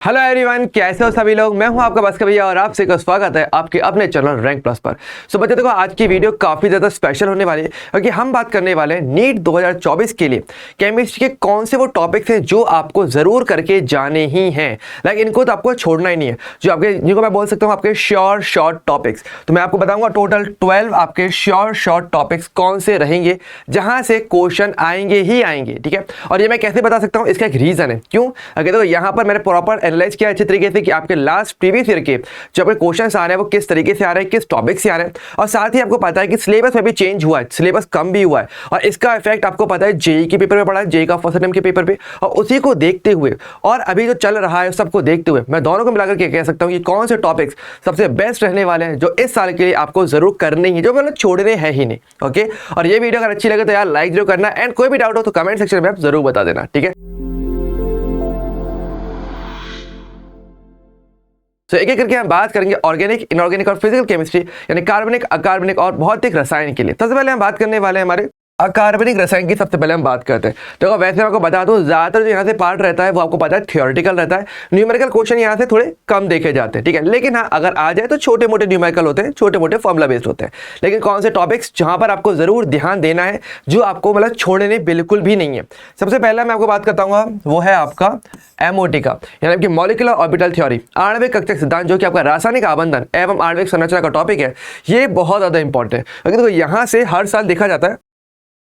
Hello everyone, कैसे हो सभी लोग। मैं हूं आपका बस का भैया और आपसे का स्वागत है आपके अपने चैनल रैंक प्लस पर। सो बच्चों देखो, आज की वीडियो काफ़ी ज़्यादा स्पेशल होने वाली है क्योंकि हम बात करने वाले हैं नीट 2024 के लिए केमिस्ट्री के कौन से वो टॉपिक्स हैं जो आपको ज़रूर करके जाने ही हैं। लाइक इनको तो आपको छोड़ना ही नहीं है, जो आपके जिनको मैं बोल सकता हूँ आपके श्योर शॉर्ट टॉपिक्स। तो मैं आपको बताऊँगा टोटल 12 आपके श्योर शॉर्ट टॉपिक्स कौन से रहेंगे जहाँ से क्वेश्चन आएंगे ही आएंगे। ठीक है, और ये मैं कैसे बता सकता हूँ, इसका एक रीज़न है। क्यों? अगर तो यहाँ पर मैंने प्रॉपर एनालाइज किया अच्छे तरीके से कि आपके लास्ट प्रीवियस ईयर के जो आपके क्वेश्चंस आ रहे हैं वो किस तरीके से आ रहे हैं, किस टॉपिक से आ रहे हैं, और साथ ही आपको पता है कि सिलेबस में भी चेंज हुआ है, सिलेबस कम भी हुआ है, और इसका इफेक्ट आपको पता है जेई के पेपर में पड़ा है, जेई का फर्स्ट अटेम्प्ट के पेपर पे। और उसी को देखते हुए और अभी जो चल रहा है सबको देखते हुए मैं दोनों को मिलाकर के कह सकता हूँ कि कौन से टॉपिक्स सबसे बेस्ट रहने वाले हैं जो इस साल के लिए आपको जरूर करने ही, जो मतलब छोड़ने हैं ही नहीं। ओके, और ये वीडियो अगर अच्छी लगे तो यार लाइक जरूर करना, एंड कोई भी डाउट हो तो कमेंट सेक्शन में आप जरूर बता देना। ठीक है, तो एक एक करके हम बात करेंगे ऑर्गेनिक, इनऑर्गेनिक और फिजिकल केमिस्ट्री यानी कार्बनिक, अकार्बनिक और भौतिक रसायन के लिए। सबसे पहले हम बात करने वाले हैं हमारे अकार्बनिक रसायन की। सबसे पहले हम बात करते हैं तो वैसे मैं आपको बता दूं ज्यादातर जो यहाँ से पार्ट रहता है वो आपको पता है थियोरेटिकल रहता है। न्यूमेरिकल क्वेश्चन यहाँ से थोड़े कम देखे जाते हैं। ठीक है, लेकिन हाँ अगर आ जाए तो छोटे मोटे न्यूमेरिकल होते हैं, छोटे मोटे फॉर्मुला बेस्ड होते हैं। लेकिन कौन से टॉपिक्स जहाँ पर आपको जरूर ध्यान देना है, जो आपको मतलब छोड़ने बिल्कुल भी नहीं है। सबसे पहला मैं आपको बात करता हूँ वो है आपका एमओटी का, यानी कि मॉलिक्यूलर ऑर्बिटल थ्योरी, आणविक कक्षक सिद्धांत, जो कि आपका रासायनिक आबंधन एवं आणविक संरचना का टॉपिक है। ये बहुत ज्यादा इंपॉर्टेंट है क्योंकि देखो यहाँ से हर साल देखा जाता है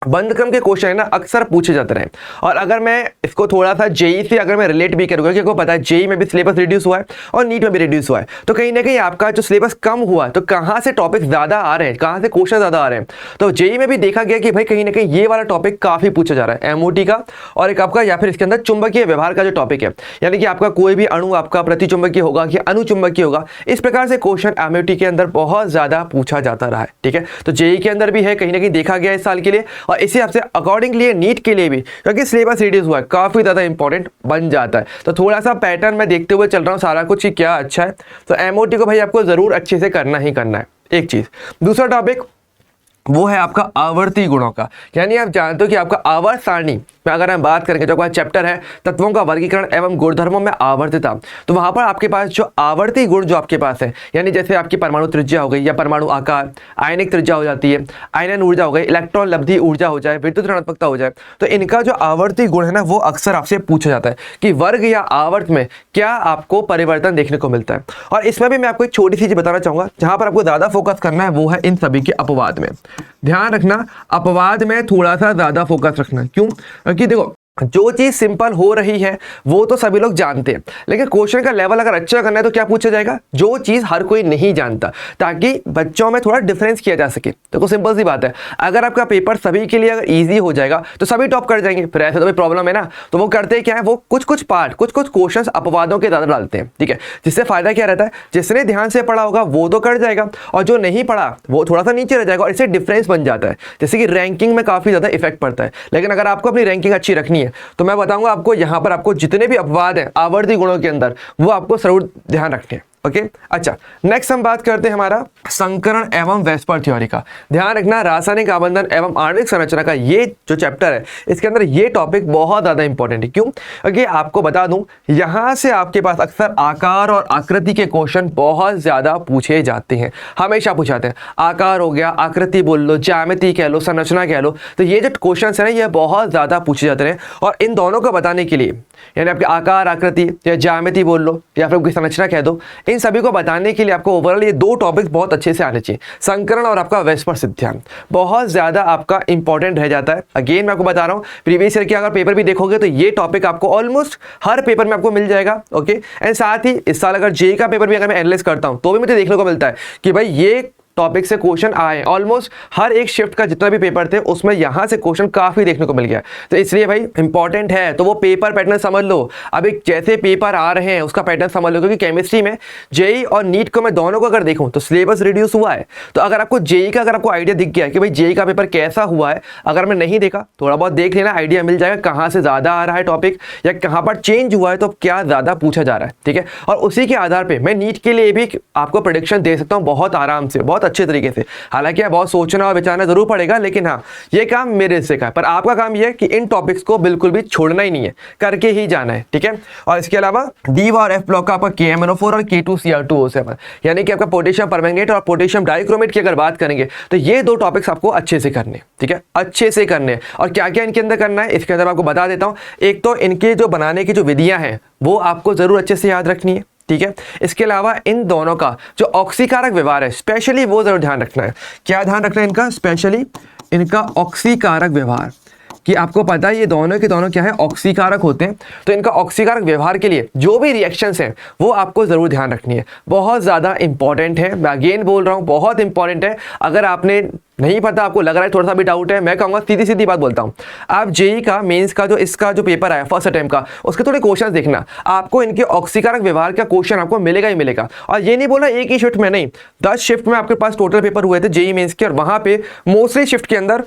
बंद क्रम के क्वेश्चन है ना अक्सर पूछे जाते रहे। और अगर मैं इसको थोड़ा सा जेई से अगर मैं रिलेट भी करूंगा, क्योंकि आपको पता है जेई में भी सिलेबस रिड्यूस हुआ है और नीट में भी रिड्यूस हुआ है, तो कहीं ना कहीं आपका जो सिलेबस कम हुआ है तो कहाँ से टॉपिक ज्यादा आ रहे हैं, कहाँ से क्वेश्चन ज्यादा आ रहे हैं। तो जेई में भी देखा गया कि भाई कहीं ना कहीं ये वाला टॉपिक काफी पूछा जा रहा है, एमओटी का, और एक आपका या फिर इसके अंदर चुंबकीय व्यवहार का जो टॉपिक है, यानी कि आपका कोई भी अणु आपका प्रतिचुंबकीय होगा कि अनुचुंबकीय होगा। इस प्रकार से क्वेश्चन एमओटी के अंदर बहुत ज्यादा पूछा जाता रहा है। ठीक है, तो जेई के अंदर भी है, कहीं ना कहीं देखा गया इस साल के लिए, और इसी आपसे अकॉर्डिंगली नीट के लिए भी, क्योंकि सिलेबस रिड्यूस हुआ है, काफी ज्यादा इंपॉर्टेंट बन जाता है। तो थोड़ा सा पैटर्न में देखते हुए चल रहा हूं सारा कुछ कि क्या अच्छा है। तो एमओटी को भाई आपको जरूर अच्छे से करना ही करना है, एक चीज। दूसरा टॉपिक वो है आपका आवर्ती गुणों का, यानी आप जानते हो कि आपका आवर्त सारणी में अगर हम बात करेंगे, जो आपका चैप्टर है तत्वों का वर्गीकरण एवं गुणधर्मों में आवर्तता, तो वहां पर आपके पास जो आवर्ती गुण जो आपके पास है, यानी जैसे आपकी परमाणु त्रिज्या हो गई या परमाणु आकार, आयनिक त्रिज्या हो जाती है, आयनन ऊर्जा हो गई, इलेक्ट्रॉन लब्धि ऊर्जा हो जाए, विद्युत ऋणात्मकता हो जाए, तो इनका जो आवर्ती गुण है ना वो अक्सर आपसे पूछा जाता है कि वर्ग या आवर्त में क्या आपको परिवर्तन देखने को मिलता है। और इसमें भी मैं आपको एक छोटी सी चीज बताना चाहूंगा, जहां पर आपको ज्यादा फोकस करना है वो है इन सभी के अपवाद में। ध्यान रखना, अपवाद में थोड़ा सा ज्यादा फोकस रखना। क्यों? क्योंकि देखो जो चीज सिंपल हो रही है वो तो सभी लोग जानते हैं, लेकिन क्वेश्चन का लेवल अगर अच्छा करना है तो क्या पूछा जाएगा, जो चीज हर कोई नहीं जानता, ताकि बच्चों में थोड़ा डिफरेंस किया जा सके। देखो सिंपल सी बात है, अगर आपका पेपर सभी के लिए अगर इजी हो जाएगा तो सभी टॉप कर जाएंगे, फिर ऐसे तो भी प्रॉब्लम है ना। तो वो करते क्या है, वो कुछ कुछ पार्ट, कुछ कुछ क्वेश्चन अपवादों के ज्यादा डालते हैं। ठीक है, जिससे फायदा क्या रहता है, जिसने ध्यान से पढ़ा होगा वो तो कर जाएगा, और जो नहीं पढ़ा वो थोड़ा सा नीचे रह जाएगा, और इससे डिफरेंस बन जाता है, जैसे कि रैंकिंग में काफी ज्यादा इफेक्ट पड़ता है। लेकिन अगर आपको अपनी रैंकिंग अच्छी रखनी है तो मैं बताऊंगा आपको यहाँ पर आपको जितने भी अपवाद हैं आवर्ती गुणों के अंदर वो आपको जरूर ध्यान रखने हैं। ओके, अच्छा नेक्स्ट हम बात करते हैं हमारा संकरण एवं वेस्पर थ्योरी का। ध्यान रखना, रासायनिक आबंधन एवं आणविक संरचना का ये जो चैप्टर है इसके अंदर ये टॉपिक बहुत ज्यादा इंपॉर्टेंट है। क्यों? क्योंकि आपको बता दूं यहां से आपके पास अक्सर आकार और आकृति के क्वेश्चन बहुत ज्यादा पूछे जाते हैं, हमेशा पूछाते हैं। आकार हो गया, आकृति बोल लो, ज्यामिति कह लो, संरचना कह लो, तो ये जो क्वेश्चन है ना ये बहुत ज्यादा पूछे जाते हैं। और इन दोनों को बताने के लिए, यानी आपके आकार, आकृति या ज्यामिति बोल लो या फिर संरचना कह दो, इन सभी को बताने के लिए आपको ओवरऑल ये दो टॉपिक्स बहुत अच्छे से आने चाहिए, संकरण और आपका वेस्पर सिद्धांत। बहुत ज्यादा आपका इंपॉर्टेंट रह जाता है। अगेन मैं आपको बता रहा हूं, प्रीवियस ईयर के अगर पेपर भी देखोगे तो ये टॉपिक आपको ऑलमोस्ट हर पेपर में आपको मिल जाएगा। ओके, एंड साथ ही इस साल अगर जेई का पेपर भी अगर मैं एनालाइज करता हूं तो भी मुझे देखने को मिलता है कि भाई ये टॉपिक से क्वेश्चन आए, ऑलमोस्ट हर एक शिफ्ट का जितना भी पेपर थे उसमें यहां से क्वेश्चन काफी देखने को मिल गया। तो इसलिए भाई इंपॉर्टेंट है, तो वो पेपर पैटर्न समझ लो। अभी जैसे पेपर आ रहे हैं उसका पैटर्न समझ लो, क्योंकि केमिस्ट्री में जेई और नीट को मैं दोनों को अगर देखूं तो सिलेबस रिड्यूस हुआ है। तो अगर आपको जेई का अगर आपको आइडिया दिख गया कि भाई जेई का पेपर कैसा हुआ है, अगर मैं नहीं देखा थोड़ा बहुत देख लेना, आइडिया मिल जाएगा कहां से ज्यादा आ रहा है टॉपिक या कहां पर चेंज हुआ है, तो क्या ज्यादा पूछा जा रहा है। ठीक है, और उसी के आधार पर मैं नीट के लिए भी आपको प्रेडिक्शन दे सकता हूँ बहुत आराम से, बहुत अच्छे तरीके से। हालांकि आप बहुत सोचना और विचारना जरूर पड़ेगा, लेकिन हाँ ये काम मेरे हिस्से का है, पर आपका काम ये है कि इन टॉपिक्स को बिल्कुल भी छोड़ना ही नहीं है, करके ही जाना है, ठीक है। और इसके अलावा डी और एफ ब्लॉक का आपका KMnO4 और K2Cr2O7, यानी कि आपका पोटेशियम परमैंगनेट और पोटेशियम डाइक्रोमेट की अगर बात करेंगे तो ये दो टॉपिक्स आपको अच्छे से करने, ठीक है, अच्छे से करने। और क्या क्या इनके अंदर करना है इसके अंदर आपको बता देता हूं। एक तो इनके जो बनाने की जो विधियां हैं वो आपको जरूर अच्छे से याद रखनी है, ठीक है। इसके अलावा इन दोनों का जो ऑक्सीकारक व्यवहार है स्पेशली वो जरूर ध्यान रखना है। क्या ध्यान रखना है इनका? स्पेशली इनका ऑक्सीकारक व्यवहार, कि आपको पता है ये दोनों के दोनों क्या है, ऑक्सीकारक होते हैं। तो इनका ऑक्सीकारक व्यवहार के लिए जो भी रिएक्शंस हैं वो आपको जरूर ध्यान रखनी है, बहुत ज़्यादा इंपॉर्टेंट है। मैं अगेन बोल रहा हूँ बहुत इंपॉर्टेंट है। अगर आपने नहीं पता, आपको लग रहा है थोड़ा सा भी डाउट है, मैं कहूँगा सीधी सीधी बात बोलता हूँ, आप जेई का मेंस का जो इसका जो पेपर आया फर्स्ट अटेम्प्ट का, उसके थोड़े क्वेश्चंस देखना, आपको इनके ऑक्सीकारक व्यवहार का क्वेश्चन आपको मिलेगा ही मिलेगा। और ये नहीं बोला एक ही शिफ्ट में, नहीं, 10 शिफ्ट में आपके पास टोटल पेपर हुए थे जेई मेंस के, और वहाँ पे मोस्टली शिफ्ट के अंदर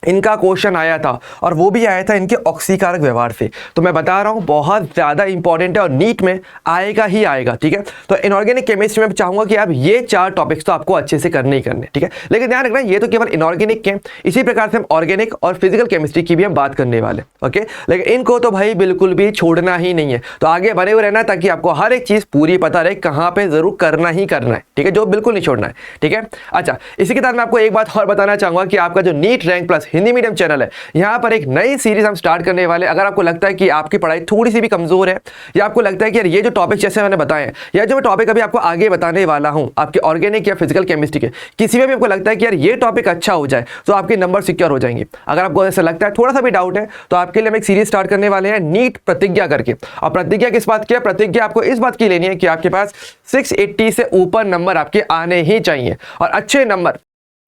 इनका क्वेश्चन आया था, और वो भी आया था इनके ऑक्सीकारक व्यवहार से। तो मैं बता रहा हूँ बहुत ज़्यादा इंपॉर्टेंट है और नीट में आएगा ही आएगा, ठीक है। तो इनऑर्गेनिक केमिस्ट्री में चाहूँगा कि आप ये 4 टॉपिक्स तो आपको अच्छे से करने ही करने, ठीक है। लेकिन ध्यान रखना ये तो केवल इनऑर्गेनिक के, इसी प्रकार से हम ऑर्गेनिक और फिजिकल केमिस्ट्री की भी हम बात करने वाले, ओके। लेकिन इनको तो भाई बिल्कुल भी छोड़ना ही नहीं है, तो आगे बने हुए रहना ताकि आपको हर एक चीज़ पूरी पता रहे, कहाँ पर जरूर करना ही करना है, ठीक है, जो बिल्कुल नहीं छोड़ना है, ठीक है। अच्छा, इसी के साथ मैं आपको एक बात और बताना चाहूँगा कि आपका जो NEET rank plus Hindi medium channel है, यहां पर एक नई सीरीज हम स्टार्ट करने वाले। अगर आपको लगता है कि आपकी पढ़ाई थोड़ी सी भी कमजोर है, या आपको लगता है कि यार ये जो टॉपिक जैसे मैंने बताए, या जो मैं टॉपिक अभी आपको आगे बताने वाला हूं आपके ऑर्गेनिक या फिजिकल केमिस्ट्री के, किसी में भी आपको लगता है कि यार ये टॉपिक अच्छा हो जाए तो आपके नंबर सिक्योर हो जाएंगे। अगर आपको ऐसा लगता है, थोड़ा सा भी डाउट है, तो आपके लिए हम एक सीरीज स्टार्ट करने वाले हैं नीट प्रतिज्ञा करके। और प्रतिज्ञा किस बात की है? प्रतिज्ञा आपको इस बात की लेनी है कि आपके पास 680 से ऊपर नंबर आपके आने ही चाहिए, और अच्छे नंबर,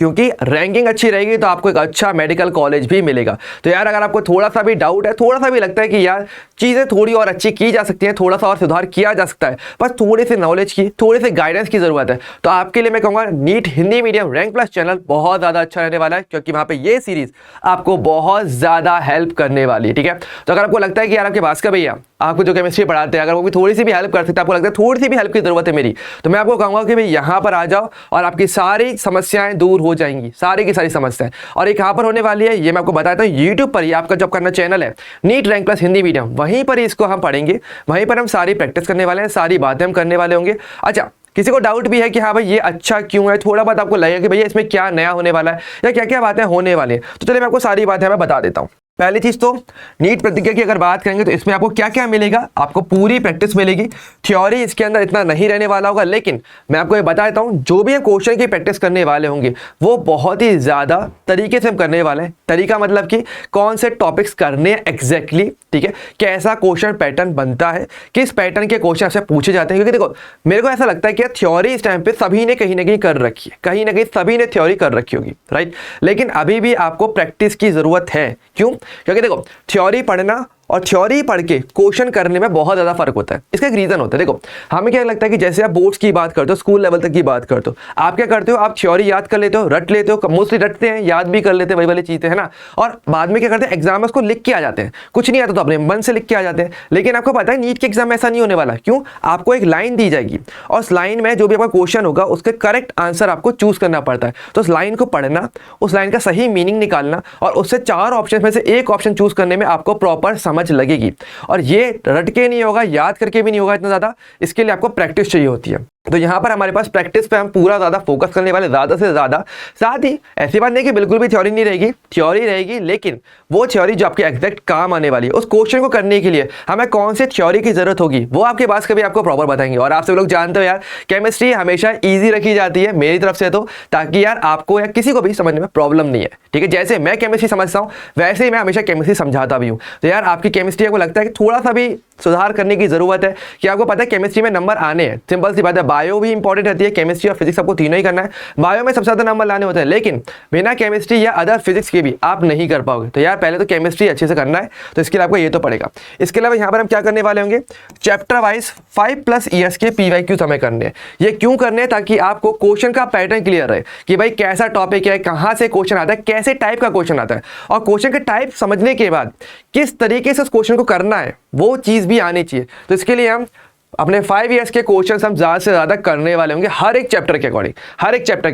क्योंकि रैंकिंग अच्छी रहेगी तो आपको एक अच्छा मेडिकल कॉलेज भी मिलेगा। तो यार अगर आपको थोड़ा सा भी डाउट है, थोड़ा सा भी लगता है कि यार चीज़ें थोड़ी और अच्छी की जा सकती हैं, थोड़ा सा और सुधार किया जा सकता है, बस थोड़ी सी नॉलेज की, थोड़ी सी गाइडेंस की ज़रूरत है, तो आपके लिए मैं कहूँगा NEET Hindi medium rank plus channel बहुत ज़्यादा अच्छा रहने वाला है, क्योंकि वहाँ पर ये सीरीज़ आपको बहुत ज़्यादा हेल्प करने वाली है, ठीक है। तो अगर आपको लगता है कि यार आपके भास्कर भैया आपको जो केमिस्ट्री पढ़ाते हैं, अगर वो भी थोड़ी सी भी हेल्प कर सकते हैं, आपको लगता है थोड़ी सी भी हेल्प की ज़रूरत है मेरी, तो मैं आपको कहूँगा कि भाई यहाँ पर आ जाओ और आपकी सारी समस्याएं दूर हो जाएंगी, सारी की सारी समस्याएं। और एक यहाँ पर होने वाली है, ये मैं आपको बताता हूँ, यूट्यूब पर ही आपका जब करना चैनल है NEET rank plus Hindi medium, वहीं पर ही इसको हम पढ़ेंगे, वहीं पर हम सारी प्रैक्टिस करने वाले हैं, सारी बातें हम करने वाले होंगे। अच्छा, किसी को डाउट भी है कि हाँ भाई ये अच्छा क्यों है, थोड़ा बहुत आपको लगेगा कि भैया इसमें क्या नया होने वाला है या क्या क्या बातें होने वाली हैं, तो चलिए मैं आपको सारी बातें मैं बता देता हूँ। पहली चीज तो नीट प्रतिज्ञा की अगर बात करेंगे तो इसमें आपको क्या क्या मिलेगा, आपको पूरी प्रैक्टिस मिलेगी। थ्योरी इसके अंदर इतना नहीं रहने वाला होगा, लेकिन मैं आपको ये बता देता हूँ जो भी हम क्वेश्चन की प्रैक्टिस करने वाले होंगे वो बहुत ही ज्यादा तरीके से हम करने वाले हैं। तरीका मतलब कि कौन से टॉपिक्स करने हैं एग्जैक्टली, ठीक है, कैसा क्वेश्चन पैटर्न बनता है, किस पैटर्न के क्वेश्चन आपसे पूछे जाते हैं। क्योंकि देखो मेरे को ऐसा लगता है कि थ्योरी इस टाइम पे सभी ने कहीं ना कहीं कर रखी है, कहीं ना कहीं सभी ने थ्योरी कर रखी होगी, राइट, लेकिन अभी भी आपको प्रैक्टिस की जरूरत है। क्यों? क्योंकि देखो थ्योरी पढ़ना और थ्योरी पढ़ के क्वेश्चन करने में बहुत ज़्यादा फर्क होता है। इसका एक रीज़न होता है। देखो हमें क्या लगता है कि जैसे आप बोर्ड्स की बात करते हो, स्कूल लेवल तक की बात करते हो, आप क्या करते हो, आप थ्योरी याद कर लेते हो, रट लेते हो, मोस्टली रटते हैं, याद भी कर लेते हैं, वही वाली चीज़ें है ना, और बाद में क्या करते हैं एग्जाम में उसको लिख के आ जाते हैं, कुछ नहीं आता तो अपने मन से लिख के आ जाते हैं। लेकिन आपको पता है नीट के एग्जाम में ऐसा नहीं होने वाला। क्यों? आपको एक लाइन दी जाएगी और उस लाइन में जो भी आपका क्वेश्चन होगा उसके करेक्ट आंसर आपको चूज करना पड़ता है। तो उस लाइन को पढ़ना, उस लाइन का सही मीनिंग निकालना और उससे 4 ऑप्शन में से एक ऑप्शन चूज करने में आपको प्रॉपर समझ लगेगी। और ये रट के नहीं होगा, याद करके भी नहीं होगा इतना ज़्यादा, इसके लिए आपको प्रैक्टिस चाहिए होती है। तो यहाँ पर हमारे पास प्रैक्टिस पे हम पूरा ज़्यादा फोकस करने वाले, ज़्यादा से ज़्यादा। साथ ही ऐसी बात नहीं कि बिल्कुल भी थ्योरी नहीं रहेगी, थ्योरी रहेगी, लेकिन वो थ्योरी जो आपके एग्जैक्ट काम आने वाली है, उस क्वेश्चन को करने के लिए हमें कौन से थ्योरी की जरूरत होगी वो आपके पास कभी आपको प्रॉपर बताएंगे। और आप सब लोग जानते हो यार केमिस्ट्री हमेशा ईजी रखी जाती है मेरी तरफ से, तो ताकि यार आपको या किसी को भी समझने में प्रॉब्लम नहीं है, ठीक है। जैसे मैं केमिस्ट्री समझता हूँ वैसे ही मैं हमेशा केमिस्ट्री समझाता भी हूँ। तो यार आपकी केमिस्ट्री को लगता है कि थोड़ा सा भी सुधार करने की जरूरत है, कि आपको पता है केमिस्ट्री में नंबर आने हैं, सिंपल सी बात है। बायो भी इंपॉर्टेंट रहती है, केमिस्ट्री और फिजिक्स आपको तीनों ही करना है। बायो में सबसे ज्यादा नंबर लाने होते हैं, लेकिन बिना केमिस्ट्री या अदर फिजिक्स के भी आप नहीं कर पाओगे। तो यार पहले तो केमिस्ट्री अच्छे से करना है, तो इसके लिए आपको ये तो पड़ेगा। इसके अलावा यहाँ पर हम क्या करने वाले होंगे, चैप्टर वाइज 5+ ईयर्स के PYQ हमें करने हैं। ये क्यों करने हैं? ताकि आपको क्वेश्चन का पैटर्न क्लियर रहे कि भाई कैसा टॉपिक है, कहाँ से क्वेश्चन आता है, कैसे टाइप का क्वेश्चन आता है, और क्वेश्चन के टाइप समझने के बाद किस तरीके से उस क्वेश्चन को करना है वो चीज़ भी आनी चाहिए। तो इसके लिए हम अपने 5 ईयर्स के क्वेश्चन हम ज़्यादा से ज़्यादा करने वाले होंगे हर एक चैप्टर के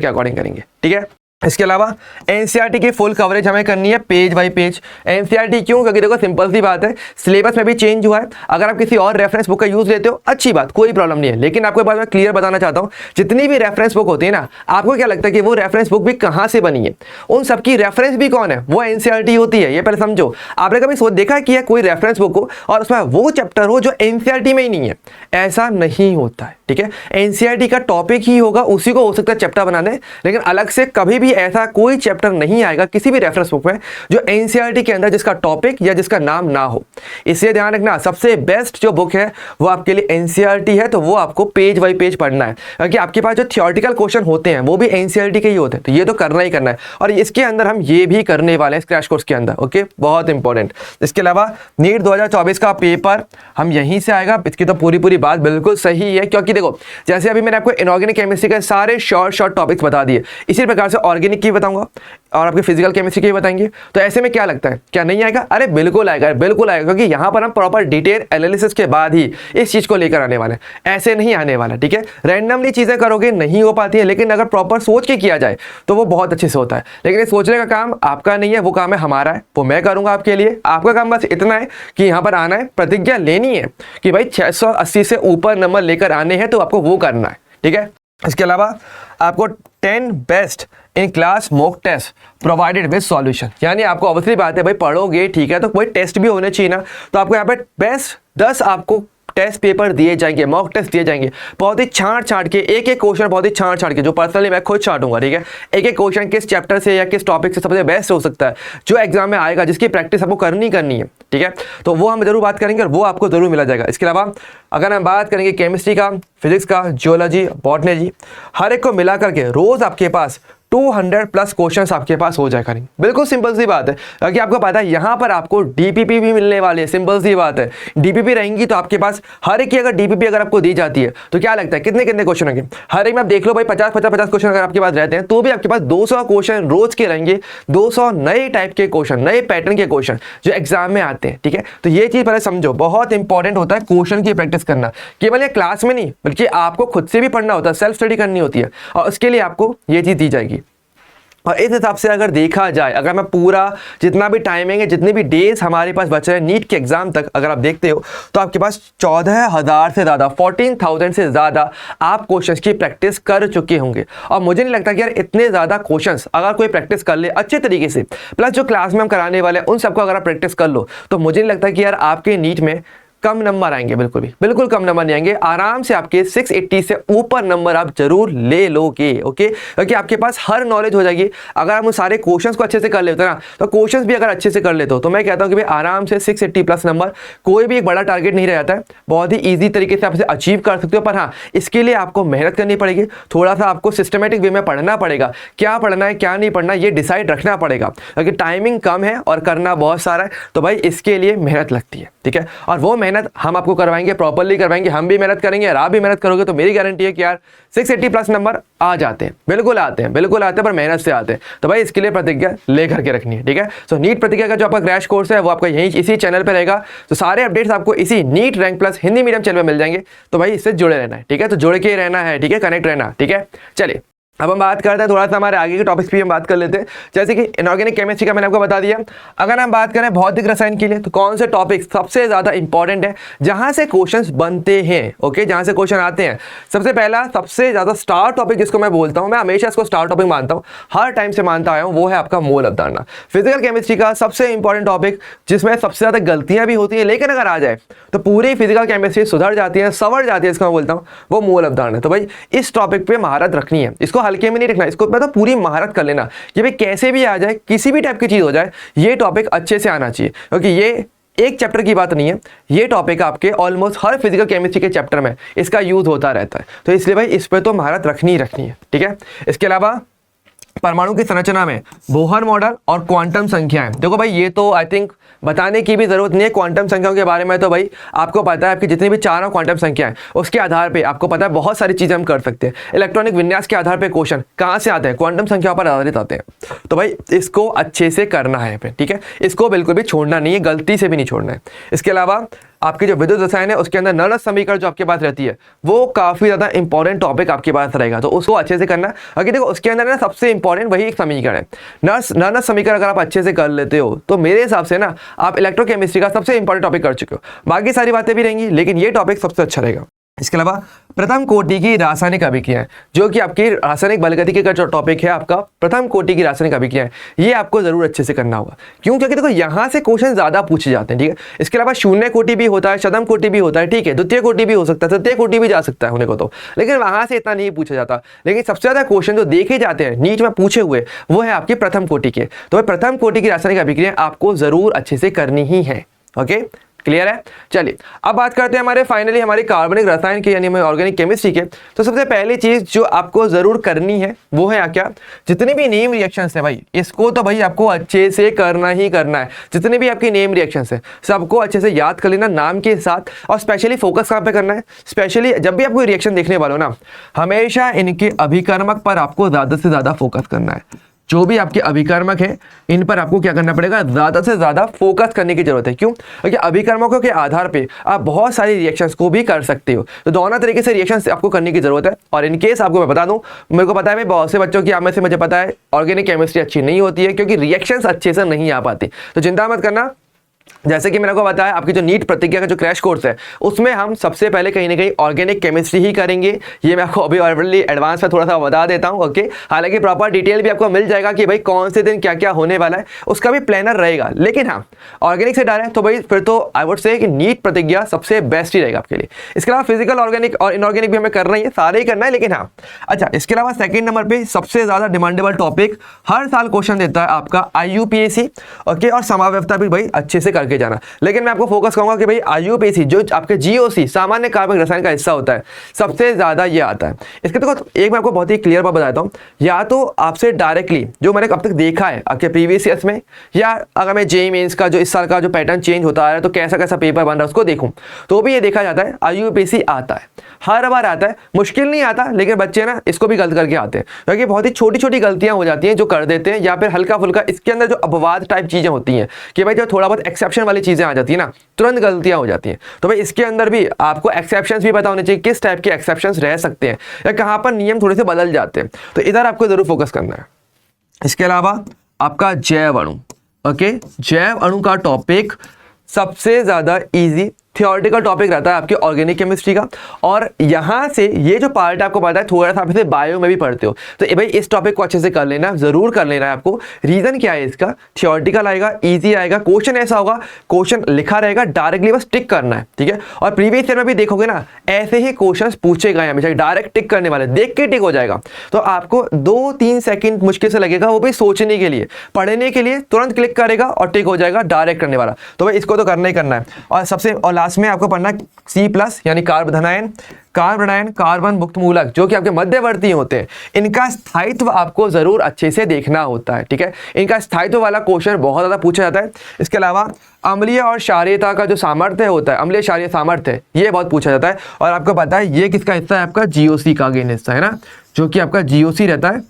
अकॉर्डिंग करेंगे, ठीक है। इसके अलावा एनसीईआरटी की फुल कवरेज हमें करनी है पेज बाय पेज। एनसीईआरटी क्यों? क्योंकि देखो सिंपल सी बात है, सिलेबस में भी चेंज हुआ है। अगर आप किसी और रेफरेंस बुक का यूज लेते हो अच्छी बात, कोई प्रॉब्लम नहीं है, लेकिन आपको एक बात मैं क्लियर बताना चाहता हूं, जितनी भी रेफरेंस बुक होती है ना, आपको क्या लगता है कि वो रेफरेंस बुक भी कहां से बनी है? उन सबकी रेफरेंस भी कौन है? वो एनसीईआरटी होती है, ये पहले समझो। आपने कभी सोच देखा कि कोई रेफरेंस बुक हो और उसमें वो चैप्टर हो जो एनसीईआरटी में ही नहीं है? ऐसा नहीं होता है, ठीक है। एनसीईआरटी का टॉपिक ही होगा, उसी को हो सकता है चैप्टर बना दे, लेकिन अलग से कभी भी ऐसा कोई चैप्टर नहीं आएगा किसी भी रेफरेंस बुक में जो एनसीईआरटी के अंदर जिसका टॉपिक या जिसका नाम ना हो। इससे ध्यान रखना, सबसे बेस्ट जो बुक है वो आपके लिए एनसीईआरटी है, तो वो आपको पेज बाय पेज पढ़ना है, क्योंकि आपके पास जो थियोरेटिकल क्वेश्चन होते हैं वो भी एनसीईआरटी के ही होते हैं, तो ये तो करना ही करना है। और इसके अंदर हम ये भी करने वाले हैं क्रैश कोर्स के अंदर, ओके, बहुत इंपॉर्टेंट। इसके अलावा नीट 2024 का पेपर हम यहीं से आएगा, इसकी तो पूरी बात बिल्कुल सही है, क्योंकि देखो जैसे अभी मैंने आपको इनऑर्गेनिक केमिस्ट्री के सारे शॉर्ट टॉपिक्स बता दिए, इसी प्रकार से ऑर्गेनिक की बताऊंगा और आपके फिजिकल केमिस्ट्री के बताएंगे। तो ऐसे में क्या लगता है, क्या नहीं आएगा? अरे बिल्कुल आएगा, क्योंकि यहां पर हम प्रॉपर डिटेल एनालिसिस के बाद ही इस चीज को लेकर आने वाले हैं, ऐसे नहीं आने वाला, ठीक है। रैंडमली चीजें करोगे नहीं हो पाती है, लेकिन अगर प्रॉपर सोच के किया जाए तो वो बहुत अच्छे से होता है। लेकिन ये सोचने का काम आपका नहीं है, वो काम है हमारा है, वो मैं करूंगा आपके लिए। आपका काम बस इतना है कि यहाँ पर आना है, प्रतिज्ञा लेनी है कि भाई 680 से ऊपर नंबर लेकर आने हैं, तो आपको वो करना है, ठीक है। इसके अलावा आपको 10 best in class mock test provided with solution, यानी आपको ऑब्वियसली बात है भाई पढ़ोगे ठीक है, तो कोई टेस्ट भी होने चाहिए ना, तो आपको यहाँ पे बेस्ट 10 आपको टेस्ट पेपर दिए जाएंगे, मॉक टेस्ट दिए जाएंगे, बहुत ही छांट के, एक क्वेश्चन बहुत ही छांट के, जो पर्सनली मैं खुद छांटूंगा, ठीक है। एक क्वेश्चन किस चैप्टर से या किस टॉपिक से सबसे बेस्ट हो सकता है, जो एग्जाम में आएगा, जिसकी प्रैक्टिस आपको करनी है, ठीक है, तो वो हम जरूर बात करेंगे और वो आपको जरूर मिला जाएगा। इसके अलावा अगर हम बात करेंगे केमिस्ट्री का, फिजिक्स का, जियोलॉजी, बॉटनी जी, हर एक को मिला करके रोज आपके पास 200+ क्वेश्चंस आपके पास हो जाएगा। नहीं, बिल्कुल सिंपल सी बात है, क्योंकि आपको पता है यहाँ पर आपको डीपीपी भी मिलने वाले है। सिंपल सी बात है, डीपीपी रहेंगी तो आपके पास हर एक की अगर डीपीपी अगर आपको दी जाती है तो क्या लगता है कितने क्वेश्चन होंगे? हर एक में आप देख लो भाई 50 क्वेश्चन अगर आपके पास रहते हैं तो भी आपके पास 200 क्वेश्चन रोज के रहेंगे, 200 नए टाइप के क्वेश्चन, नए पैटर्न के क्वेश्चन जो एग्जाम में आते हैं, ठीक है। तो ये चीज पहले समझो, बहुत इंपॉर्टेंट होता है क्वेश्चन की प्रैक्टिस करना, केवल ये क्लास में नहीं बल्कि आपको खुद से भी पढ़ना होता है, सेल्फ स्टडी करनी होती है, और उसके लिए आपको ये चीज दी जाएगी। और इस हिसाब से अगर देखा जाए, अगर मैं पूरा जितना भी टाइमिंग है, जितने भी डेज हमारे पास बचे हैं नीट के एग्जाम तक अगर आप देखते हो, तो आपके पास 14,000 से ज़्यादा, 14,000 से ज़्यादा आप क्वेश्चंस की प्रैक्टिस कर चुके होंगे। और मुझे नहीं लगता कि यार इतने ज़्यादा क्वेश्चंस अगर कोई प्रैक्टिस कर ले अच्छे तरीके से, प्लस जो क्लास में हम कराने वाले हैं उन सबको अगर आप प्रैक्टिस कर लो, तो मुझे नहीं लगता कि यार आपके नीट में कम नंबर आएंगे, बिल्कुल कम नंबर नहीं आएंगे। आराम से आपके 680 से ऊपर नंबर आप जरूर ले लोगे, ओके, क्योंकि आपके पास हर नॉलेज हो जाएगी। अगर हम सारे क्वेश्चंस को अच्छे से कर लेते हो ना, तो क्वेश्चंस भी अगर अच्छे से कर लेते हो, तो मैं कहता हूं कि भाई आराम से 680+ नंबर, कोई भी एक बड़ा टारगेट नहीं रह जाता है, बहुत ही ईजी तरीके से आप इसे अचीव कर सकते हो। पर हाँ, इसके लिए आपको मेहनत करनी पड़ेगी, थोड़ा सा आपको सिस्टमेटिक वे में पढ़ना पड़ेगा, क्या पढ़ना है क्या नहीं पढ़ना ये डिसाइड रखना पड़ेगा, क्योंकि टाइमिंग कम है और करना बहुत सारा है, तो भाई इसके लिए मेहनत लगती है, ठीक है। और वो मेहनत हम आपको करवाएंगे, प्रॉपर्ली करवाएंगे, हम भी मेहनत करेंगे और आप भी मेहनत करोगे, तो मेरी गारंटी है कि यार 680+ नंबर आ जाते हैं, बिल्कुल आते हैं, पर मेहनत से आते हैं। तो भाई इसके लिए प्रतिज्ञा लेकर के रखनी है, ठीक है। सो नीट प्रतिज्ञा का जो आपका क्रैश कोर्स है वो आपका यहीं इसी चैनल पर रहेगा, तो सारे अपडेट्स आपको इसी NEET rank plus Hindi medium channel में मिल जाएंगे। तो भाई इससे जुड़े रहना है, ठीक है, तो जुड़ के रहना है, ठीक है, कनेक्ट रहना, ठीक है। चलिए अब हम बात करते हैं थोड़ा सा हमारे आगे के टॉपिक्स भी हम बात कर लेते हैं, जैसे कि इनऑर्गेनिक केमिस्ट्री का मैंने आपको बता दिया। अगर हम बात करें भौतिक रसायन के लिए, तो कौन से टॉपिक सबसे ज्यादा इंपॉर्टेंट है जहां से क्वेश्चंस बनते हैं, ओके, जहां से क्वेश्चन आते हैं। सबसे पहला सबसे ज्यादा स्टार टॉपिक जिसको मैं बोलता हूं, मैं हमेशा इसको स्टार टॉपिक मानता हूं, हर टाइम से मानता आया हूं, वो है आपका मोल अवधारणा। फिजिकल केमिस्ट्री का सबसे इंपॉर्टेंट टॉपिक जिसमें सबसे ज्यादा गलतियां भी होती है, लेकिन अगर आ जाए तो पूरी फिजिकल केमिस्ट्री सुधर जाती है, संवर जाती है, इसको मैं बोलता हूं वो मोल अवधारणा। तो भाई इस टॉपिक पे महारत रखनी है, इसको हल्के में नहीं रखना, इसको मतलब पूरी महारत कर लेना कि भाई कैसे भी आ जाए, किसी भी टाइप की चीज हो जाए, ये टॉपिक अच्छे से आना चाहिए, क्योंकि ये एक चैप्टर की बात नहीं है, ये टॉपिक आपके ऑलमोस्ट हर फिजिकल केमिस्ट्री के चैप्टर में इसका यूज होता रहता है। तो इसलिए भाई इस पे तो महारत रखनी ही रखनी है, ठीक है। इसके अलावा परमाणु की संरचना में बोहर मॉडल और क्वांटम संख्याएं, देखो भाई ये तो आई थिंक बताने की भी जरूरत नहीं है। क्वांटम संख्याओं के बारे में तो भाई आपको पता है, आपकी जितनी भी चारों क्वांटम संख्याएं उसके आधार पे आपको पता है बहुत सारी चीजें हम कर सकते हैं। इलेक्ट्रॉनिक विन्यास के आधार पे क्वेश्चन कहां से आते हैं, क्वांटम संख्याओं पर आधारित आते हैं। तो भाई इसको अच्छे से करना है, ठीक है, इसको बिल्कुल भी छोड़ना नहीं है, गलती से भी नहीं छोड़ना है। इसके अलावा आपकी जो विद्युत रसायन है उसके अंदर नर्स समीकरण जो आपके पास रहती है वो काफ़ी ज़्यादा इंपॉर्टेंट टॉपिक आपके पास रहेगा, तो उसको अच्छे से करना। बाकी देखो उसके अंदर ना सबसे इंपॉर्टेंट वही एक समीकरण है, नर्स समीकरण अगर आप अच्छे से कर लेते हो तो मेरे हिसाब से ना आप इलेक्ट्रोकेमिस्ट्री का सबसे इंपॉर्टेंट टॉपिक कर चुके हो। बाकी सारी बातें भी रहेंगी लेकिन ये टॉपिक सबसे अच्छा रहेगा। इसके अलावा प्रथम कोटि की रासायनिक अभिक्रियाएं, जो कि आपकी रासायनिक बलगतिकी का जो टॉपिक है आपका प्रथम कोटि की रासायनिक अभिक्रियाएं, ये आपको जरूर अच्छे से करना होगा। क्यों? क्योंकि देखो यहाँ से क्वेश्चन ज्यादा पूछे जाते हैं, ठीक है। इसके अलावा शून्य कोटि भी होता है, शतम कोटि भी होता है, ठीक है, द्वितीय कोटि भी हो सकता है, तृतीय कोटि भी जा सकता है होने को तो, लेकिन वहां से इतना नहीं पूछा जाता। लेकिन सबसे ज्यादा क्वेश्चन जो देखे जाते हैं नीट में पूछे हुए वो है आपके प्रथम कोटि के। तो प्रथम कोटि की रासायनिक अभिक्रियाएं आपको जरूर अच्छे से करनी ही है। ओके, क्लियर है। चलिए अब बात करते हैं हमारे फाइनली हमारी कार्बनिक रसायन की यानी ऑर्गेनिक केमिस्ट्री के। तो सबसे पहली चीज जो आपको जरूर करनी है वो है क्या, जितने भी नेम रिएक्शंस है भाई इसको तो भाई आपको अच्छे से करना ही करना है। जितने भी आपकी नेम रिएक्शंस है सबको अच्छे से याद कर लेना नाम के साथ, और स्पेशली फोकस कहाँ पे करना है, स्पेशली जब भी आप कोई रिएक्शन देखने वाले हो ना हमेशा इनके अभिकर्मक पर आपको ज्यादा से ज्यादा फोकस करना है। जो भी आपके अभिकर्मक है इन पर आपको क्या करना पड़ेगा, ज्यादा से ज्यादा फोकस करने की जरूरत है। क्यों? क्योंकि अभिकर्मकों के आधार पे आप बहुत सारी रिएक्शंस को भी कर सकते हो, तो दोनों तरीके से रिएक्शंस आपको करने की जरूरत है। और इन केस आपको मैं बता दूं, मेरे को पता है बहुत से बच्चों की आप में से मुझे पता है ऑर्गेनिक केमिस्ट्री अच्छी नहीं होती है क्योंकि रिएक्शंस अच्छे से नहीं आ पाती, तो चिंता मत करना। जैसे कि मैंने को बताया आपकी जो नीट प्रतिज्ञा का जो क्रैश कोर्स है उसमें हम सबसे पहले कहीं ना कहीं ऑर्गेनिक केमिस्ट्री ही करेंगे। ये मैं आपको अभी ऑलरेडी एडवांस में थोड़ा सा बता देता हूं। ओके, हालांकि प्रॉपर डिटेल भी आपको मिल जाएगा कि भाई कौन से दिन क्या क्या होने वाला है, उसका भी प्लानर रहेगा। लेकिन हाँ, ऑर्गेनिक से डालें तो भाई फिर तो आई वुड से कि नीट प्रतिज्ञा सबसे बेस्ट ही रहेगा आपके लिए। इसके अलावा फिजिकल ऑर्गेनिक और इनऑर्गेनिक भी हमें करना ही है, सारे ही करना है। लेकिन हाँ अच्छा, इसके अलावा सेकंड नंबर पे सबसे ज्यादा डिमांडेबल टॉपिक हर साल क्वेश्चन देता है आपका IUPAC। ओके, और समाव्यवस्था भी भाई अच्छे से करके जाना। लेकिन मैं आपको फोकस करूंगा कि भाई IUPAC जो आपके GOC सामान्य कार्बनिक रसायन का हिस्सा होता है सबसे ज्यादा ये आता है। इसके तो एक मैं आपको बहुत ही क्लियर बात बताता हूं, या तो आपसे डायरेक्टली जो मैंने अब तक देखा है आपके प्रीवियस ईयर्स में, या अगर मैं JEE मेंस का जो इस साल का जो पैटर्न चेंज होता आ रहा है तो कैसा कैसा पेपर बन रहा है उसको देखूं, तो भी ये देखा जाता है IUPAC आता है, हर बार आता है। मुश्किल नहीं आता, लेकिन बच्चे ना इसको भी गलत करके आते हैं क्योंकि बहुत ही छोटी छोटी गलतियां हो जाती हैं जो कर देते हैं, या फिर हल्का फुल्का इसके अंदर जो अपवाद टाइप चीजें होती हैं कि भाई जो थोड़ा बहुत एक्सेप्शन वाली चीजें आ जाती है ना तुरंत गलतियां हो जाती हैं। तो भाई इसके अंदर भी आपको एक्सेप्शंस भी पता होने चाहिए, किस टाइप के एक्सेप्शंस रह सकते हैं या कहां पर नियम थोड़े से बदल जाते हैं, तो इधर आपको जरूर फोकस करना है। इसके अलावा आपका जैव अणु, ओके, जैव अणु का टॉपिक सबसे ज्यादा इजी थियोरेटिकल टॉपिक रहता है आपके ऑर्गेनिक केमिस्ट्री का। और यहाँ से ये जो पार्ट आपको पता है थोड़ा सा आप इसे बायो में भी पढ़ते हो, तो भाई इस टॉपिक को अच्छे से कर लेना, जरूर कर लेना है आपको। रीजन क्या है इसका, थियोरेटिकल आएगा, इजी आएगा, क्वेश्चन ऐसा होगा, क्वेश्चन लिखा रहेगा, डायरेक्टली बस टिक करना है, ठीक है। और प्रीवियस ईयर में भी देखोगे ना ऐसे ही क्वेश्चन पूछे गए हमेशा, डायरेक्ट टिक करने वाले, देख के टिक हो जाएगा। तो आपको 2-3 सेकंड मुश्किल से लगेगा, वो भी सोचने के लिए, पढ़ने के लिए तुरंत क्लिक करेगा और टिक हो जाएगा डायरेक्ट करने वाला। तो भाई इसको तो करना ही करना है। और सबसे और लास्ट में आपको पढ़ना C+ यानी कार्बोधनायन, कार्बनायन, कार्बन मुक्त मूलक जो कि आपके मध्यवर्ती होते हैं, इनका स्थायित्व आपको जरूर अच्छे से देखना होता है, ठीक है। इनका स्थायित्व वाला क्वेश्चन बहुत ज्यादा पूछा जाता है। इसके अलावा अम्लीय और क्षारीयता का जो सामर्थ्य होता है, अम्लीय क्षारीय सामर्थ्य, ये बहुत पूछा जाता है। और आपको पता है ये किसका हिस्सा है, आपका GOC का अगेन हिस्सा है ना, जो कि आपका GOC रहता है,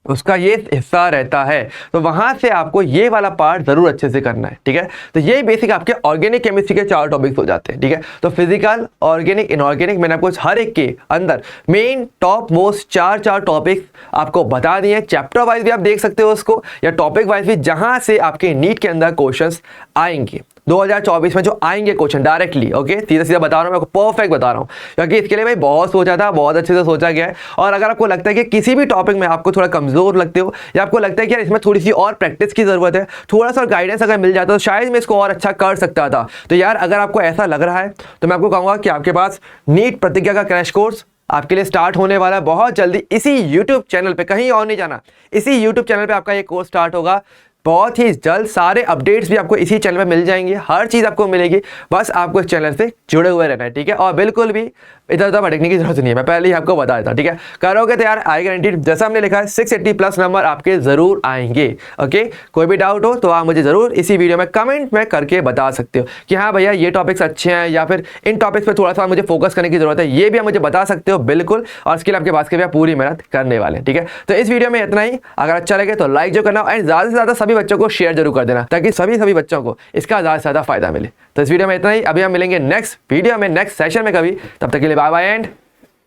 उसका ये हिस्सा रहता है। तो वहां से आपको ये वाला पार्ट जरूर अच्छे से करना है, ठीक है। तो ये बेसिक आपके ऑर्गेनिक केमिस्ट्री के 4 टॉपिक्स हो जाते हैं, ठीक है। तो फिजिकल, ऑर्गेनिक, इनऑर्गेनिक, मैंने आपको हर एक के अंदर मेन टॉप मोस्ट 4 टॉपिक्स आपको बता दिए। चैप्टर वाइज भी आप देख सकते हो उसको, या टॉपिक वाइज भी, जहां से आपके नीट के अंदर क्वेश्चंस आएंगे 2024 में जो आएंगे क्वेश्चन डायरेक्टली। ओके, सीधा सीधा बता रहा हूं, मैं आपको परफेक्ट बता रहा हूं, क्योंकि इसके लिए भाई बहुत सोचा था, बहुत अच्छे से सोचा गया है। और अगर आपको लगता है कि किसी भी टॉपिक में आपको थोड़ा कमजोर लगते हो, या आपको लगता है कि यार इसमें थोड़ी सी और प्रैक्टिस की जरूरत है, थोड़ा सा गाइडेंस अगर मिल जाता तो शायद मैं इसको और अच्छा कर सकता था, तो यार अगर आपको ऐसा लग रहा है तो मैं आपको कहूंगा कि आपके पास नीट प्रतिज्ञा का क्रैश कोर्स आपके लिए स्टार्ट होने वाला है बहुत जल्दी इसी YouTube चैनल पे, कहीं और नहीं जाना, इसी YouTube चैनल पे आपका ये कोर्स स्टार्ट होगा बहुत ही जल्द। सारे अपडेट्स भी आपको इसी चैनल पे मिल जाएंगे, हर चीज़ आपको मिलेगी, बस आपको इस चैनल से जुड़े हुए रहना है, ठीक है। और बिल्कुल भी इधर उधर भटकने की जरूरत नहीं है, मैं पहले ही आपको बता देता, ठीक है। करोगे तो यार आई गारंटी, जैसा हमने लिखा है 680+ नंबर आपके जरूर आएंगे। ओके, कोई भी डाउट हो तो आप मुझे जरूर इसी वीडियो में कमेंट में करके बता सकते हो कि हाँ भैया ये टॉपिक्स अच्छे हैं, या फिर इन टॉपिक्स पे थोड़ा सा मुझे फोकस करने की जरूरत है, ये भी आप मुझे बता सकते हो बिल्कुल। और इसके लिए आपके पास के भी पूरी मेहनत करने वाले हैं, ठीक है। तो इस वीडियो में इतना ही। अगर अच्छा लगे तो लाइक जो करना, एंड ज़्यादा से ज़्यादा सभी सभी बच्चों को शेयर जरूर कर देना ताकि सभी बच्चों को इसका ज़्यादा से ज़्यादा फायदा मिले। तो इस वीडियो में इतना ही। अभी हम मिलेंगे नेक्स्ट वीडियो में, नेक्स्ट सेशन में कभी। तब तक के लिए bye bye and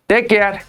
take care.